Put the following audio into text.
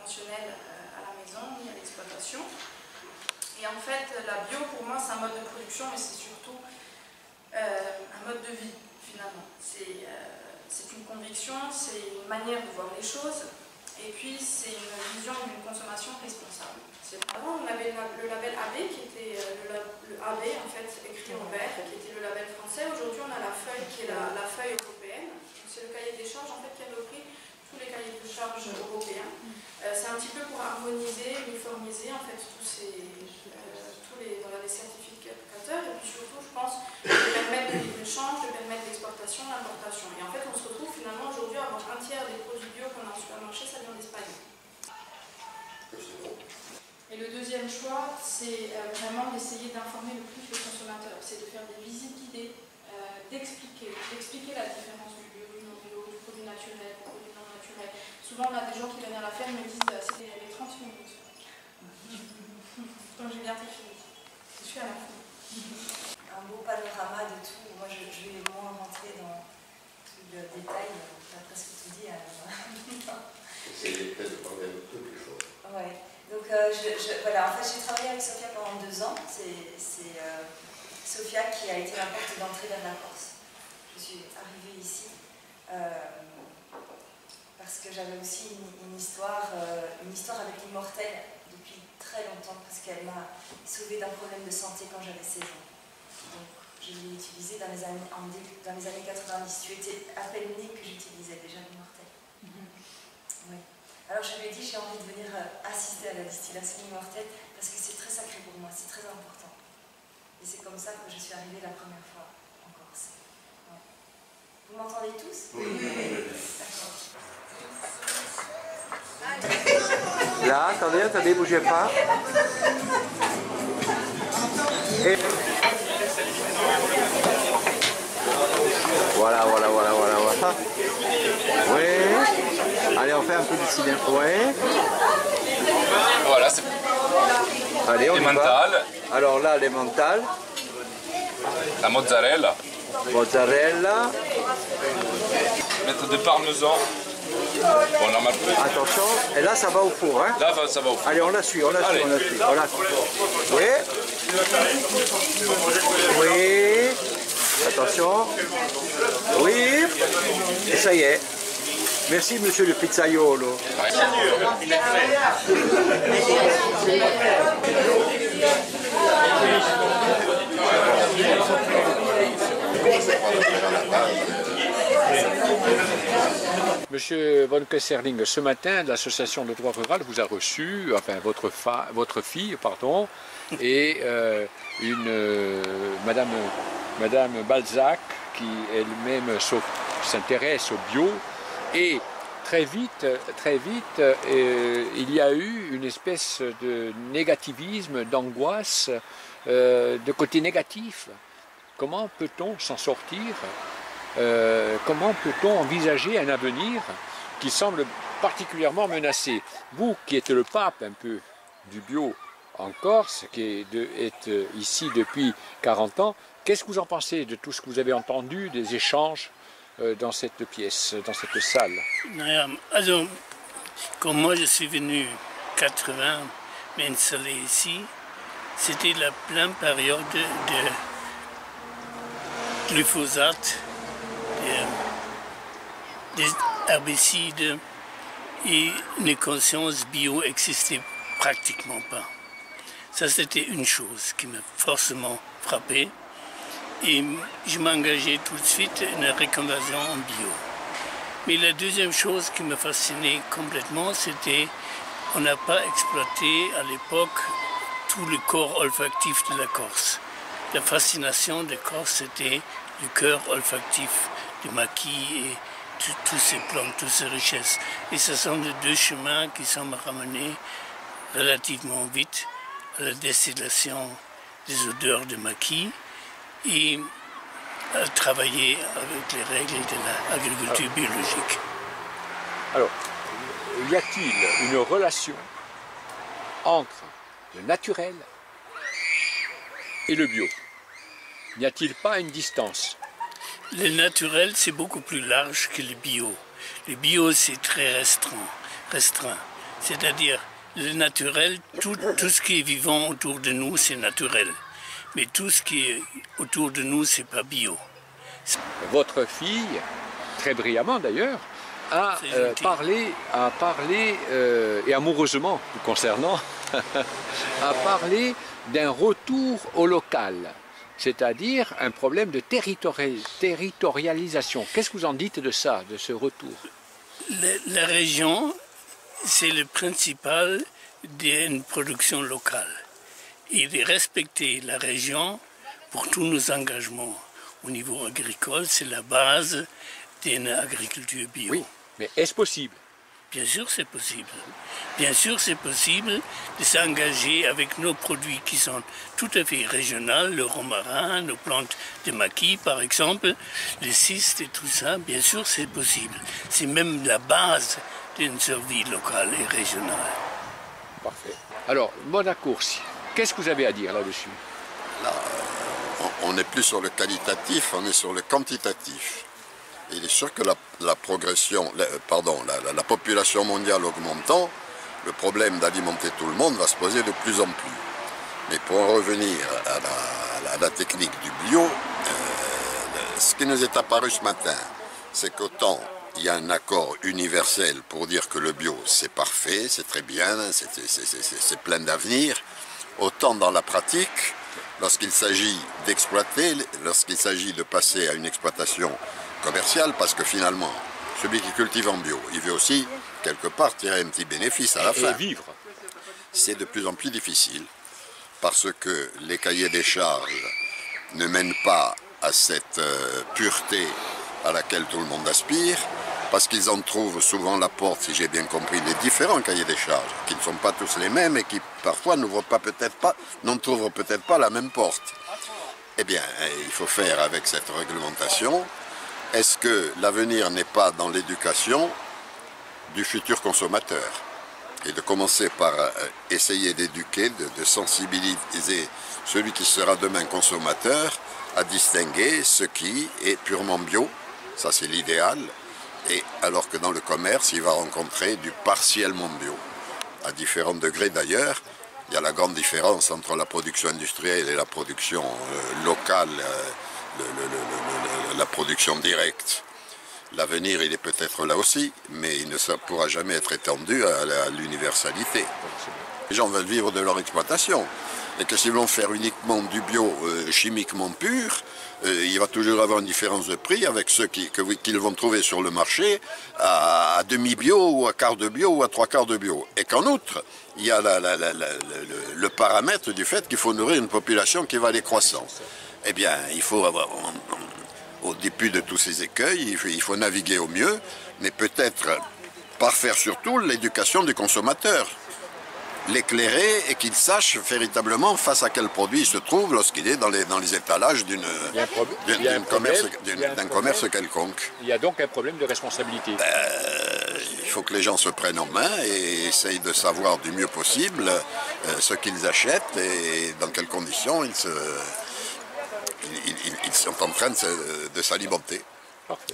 conventionnel à la maison ni à l'exploitation. Et en fait, la bio, pour moi, c'est un mode de production, mais c'est surtout un mode de vie, finalement. C'est une conviction, c'est une manière de voir les choses, et puis c'est une vision d'une consommation responsable. Avant, on avait le label AB, qui était le AB, en fait, écrit en vert, qui était le label français. Aujourd'hui, on a la feuille, qui est la feuille européenne. C'est le cahier des charges, en fait, qui a repris tous les cahiers de charges européens. C'est un petit peu pour harmoniser, uniformiser, en fait, les certificateurs, et puis surtout, je pense, de permettre le libre-échange, de permettre l'exportation, l'importation. Et en fait, on se retrouve finalement aujourd'hui à avoir un tiers des produits bio qu'on a en supermarché, ça vient d'Espagne. Et le deuxième choix, c'est vraiment d'essayer d'informer le plus les consommateurs. C'est de faire des visites guidées, d'expliquer la différence du bio, du non-bio, du produit naturel, du produit non naturel. Souvent, on a des gens qui viennent à la ferme et me disent c'était les 30 minutes. Donc j'ai bientôt fini. Je suis à la fin. Un beau panorama de tout. Moi, je vais moins rentrer dans tout le détail. Tu as presque tout dit. Essayez peut-être de parler un peu plus fort. Ouais. Donc, voilà, en fait, j'ai travaillé avec Sophia pendant 2 ans. C'est Sophia qui a été la porte d'entrée vers la Corse. Je suis arrivée ici parce que j'avais aussi une histoire avec l'immortel depuis très longtemps, parce qu'elle m'a sauvée d'un problème de santé quand j'avais 16 ans. Donc, je l'ai utilisé dans les années 90. Tu étais à peine née que j'utilisais déjà l'immortel. Oui. Alors je lui ai dit, j'ai envie de venir assister à la distillation immortelle parce que c'est très sacré pour moi, c'est très important. Et c'est comme ça que je suis arrivée la première fois en Corse. Ouais. Vous m'entendez tous? Oui. D'accord. Là, attendez, bougez pas. Et... Voilà. Oui. Allez, on fait un peu de cinéma. Oui. Voilà, c'est allez, on les y va. mentales. Alors là, les mentales. La mozzarella. Mozzarella. Mettre de parmesan. Bon, normalement. Attention, et là ça va au four. Hein. Là, ça va au four. Allez, on la suit. Oui. Oui. Attention. Oui. Et ça y est. Merci, monsieur le pizzaiolo. Ouais. Monsieur von Kesserling, ce matin, l'association de droit rural vous a reçu, enfin votre fille, pardon, et Madame Balzac, qui elle-même s'intéresse au bio, et très vite, il y a eu une espèce de négativisme, d'angoisse, de côté négatif. Comment peut-on s'en sortir? Comment peut-on envisager un avenir qui semble particulièrement menacé? Vous, qui êtes le pape un peu du bio en Corse, qui êtes ici depuis 40 ans, qu'est-ce que vous en pensez de tout ce que vous avez entendu, des échanges dans cette pièce, dans cette salle? Alors, comme moi je suis venu 80 m'installer ici, c'était la pleine période de glyphosate, des herbicides, et une conscience bio n'existait pratiquement pas. Ça, c'était une chose qui m'a forcément frappé. Et je m'engageais tout de suite à une reconversion en bio. Mais la deuxième chose qui me fascinait complètement, c'était qu'on n'a pas exploité à l'époque tout le corps olfactif de la Corse. La fascination de Corse, c'était le cœur olfactif du maquis et toutes ces plantes, toutes ces richesses. Et ce sont les deux chemins qui sont ramenés relativement vite à la distillation des odeurs de maquis et à travailler avec les règles de l'agriculture biologique. Alors, y a-t-il une relation entre le naturel et le bio? N'y a-t-il pas une distance? Le naturel, c'est beaucoup plus large que le bio. Le bio, c'est très restreint. C'est-à-dire, le naturel, tout ce qui est vivant autour de nous, c'est naturel. Mais tout ce qui est autour de nous, c'est pas bio. Votre fille, très brillamment d'ailleurs, a parlé, et amoureusement vous concernant, a parlé d'un retour au local, c'est-à-dire un problème de territorialisation. Qu'est-ce que vous en dites de ça, de ce retour? La région, c'est le principal d'une production locale. Et de respecter la région pour tous nos engagements au niveau agricole, c'est la base d'une agriculture bio. Oui, mais est-ce possible? Bien sûr, c'est possible. Bien sûr, c'est possible de s'engager avec nos produits qui sont tout à fait régionaux, le romarin, nos plantes de maquis, par exemple, les cystes et tout ça. Bien sûr, c'est possible. C'est même la base d'une survie locale et régionale. Parfait. Alors, Monacoursi, qu'est-ce que vous avez à dire là-dessus? Là, on n'est plus sur le qualitatif, on est sur le quantitatif. Il est sûr que la population mondiale augmentant, le problème d'alimenter tout le monde va se poser de plus en plus. Mais pour en revenir à la technique du bio, ce qui nous est apparu ce matin, c'est qu'autant il y a un accord universel pour dire que le bio c'est parfait, c'est très bien, c'est plein d'avenir, autant dans la pratique, lorsqu'il s'agit d'exploiter, lorsqu'il s'agit de passer à une exploitation commerciale, parce que finalement, celui qui cultive en bio, il veut aussi, quelque part, tirer un petit bénéfice à la fin. Et vivre. C'est de plus en plus difficile, parce que les cahiers des charges ne mènent pas à cette pureté à laquelle tout le monde aspire, parce qu'ils en trouvent souvent la porte, si j'ai bien compris, les différents cahiers des charges, qui ne sont pas tous les mêmes et qui parfois n'ouvrent peut-être pas la même porte. Eh bien, il faut faire avec cette réglementation. Est-ce que l'avenir n'est pas dans l'éducation du futur consommateur? Et de commencer par essayer d'éduquer, de sensibiliser celui qui sera demain consommateur à distinguer ce qui est purement bio, ça c'est l'idéal, et alors que dans le commerce, il va rencontrer du partiellement bio. À différents degrés d'ailleurs, il y a la grande différence entre la production industrielle et la production locale, la production directe. L'avenir, il est peut-être là aussi, mais il ne pourra jamais être étendu à l'universalité. Les gens veulent vivre de leur exploitation. Et que s'ils vont faire uniquement du bio chimiquement pur, il va toujours avoir une différence de prix avec ceux qu'ils vont trouver sur le marché à demi-bio ou à quart de bio ou à trois quarts de bio. Et qu'en outre, il y a le paramètre du fait qu'il faut nourrir une population qui va aller croissant. Eh bien, il faut avoir, au début de tous ces écueils, il faut naviguer au mieux, mais peut-être parfaire surtout l'éducation du consommateur. L'éclairer et qu'il sache véritablement face à quel produit il se trouve lorsqu'il est dans les étalages d'un commerce quelconque. Il y a donc un problème de responsabilité. Il faut que les gens se prennent en main et essayent de savoir du mieux possible ce qu'ils achètent et dans quelles conditions ils sont en train de s'alimenter. Parfait.